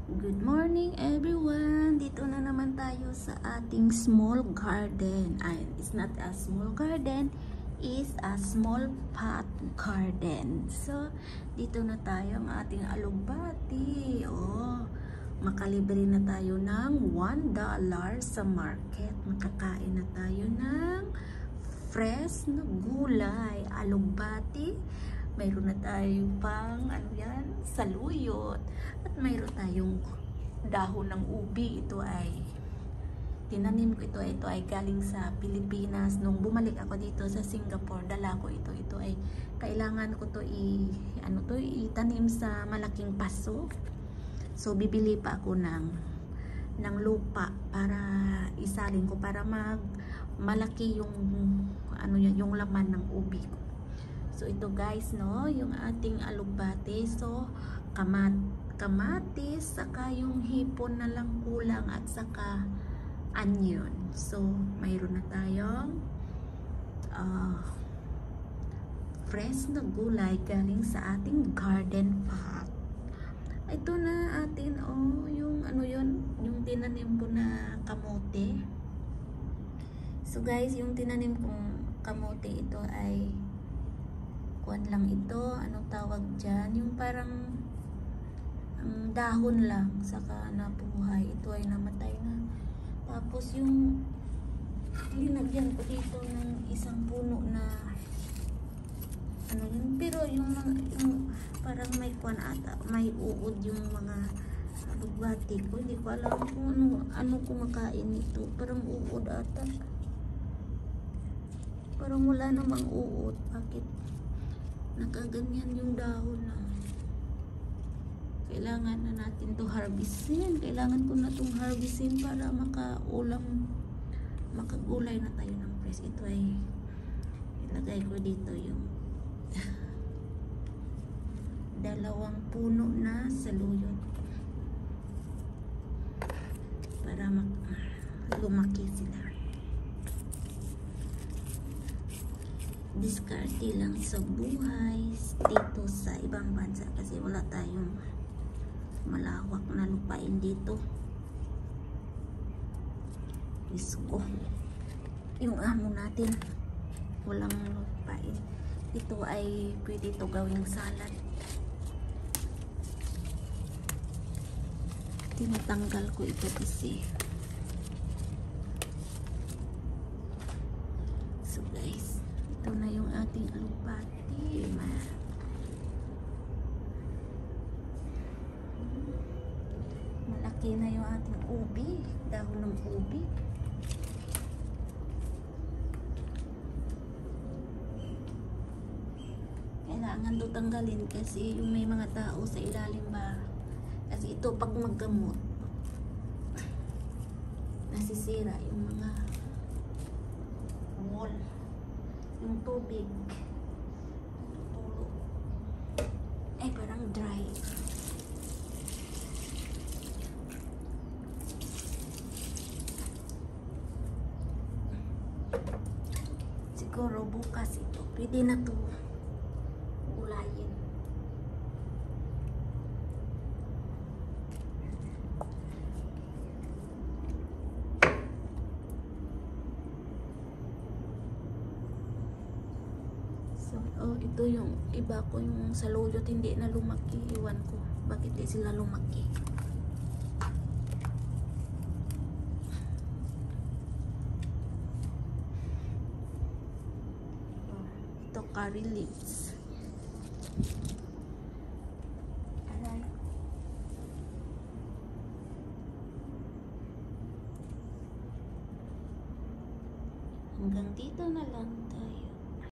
Good morning everyone! Dito na naman tayo sa ating small garden. It's not a small garden, it's a small pot garden. So, dito na tayo ang ating alugbati. Makalibre na tayo ng $1 sa market. Makakain na tayo ng fresh na gulay, alugbati. Mayroon na tayong pang saluyot, at mayroon tayong dahon ng ubi. Ito ay tinanim ko, ito ay galing sa Pilipinas. Nung bumalik ako dito sa Singapore, dala ko ito ay kailangan ko to itanim sa malaking paso. So bibili pa ako ng lupa para isalin ko, para malaki yung yung laman ng ubi ko. So ito guys, yung ating alugbati. So kamatis, saka yung hipon na lang kulang, at saka onion. So mayroon na tayong fresh na gulay galing sa ating garden pot. Ito na atin yung tinanim ko na kamote. So guys, yung tinanim kong kamote, ito ay kuwan lang ito, anong tawag dyan, yung parang dahon lang, saka nabuhay. Ito ay namatay na. Tapos yung linagyan ko dito ng isang puno na pero yung parang may kuwan ata, may uod yung mga alugbati ko. Hindi ko alam kung ano kumakain nito. Parang uod ata. Parang wala namang uod. Bakit nakaganyan yung dahon na? Kailangan na natin to harvestin. Kailangan ko na itong harvestin para makagulay na tayo ng fresh. Ito ay ilagay ko dito yung 2 puno na saluyot para lumaki sila. Diskarte lang sa buhay dito sa ibang bansa kasi wala tayong malawak na lupain dito. Isko yung amo natin, walang lupain. Ito ay pwede ito gawing salad. Tinatanggal ko ito kasi so guys, ito na yung ating alugbati. Malaki na yung ating ubi, dahon ng ubi. Kailangan to tanggalin kasi yung may mga tao sa ilalim ba, kasi ito pag maggamot nasisira yung mga wall, yung tubig tutulog ay parang dry. Siguro bukas ito pwede na to gulayin. So ito yung iba ko, yung saluyot hindi na lumaki. Iwan ko bakit di sila lumaki. Ito curry leaves. Aray. Hanggang dito na lang tayo.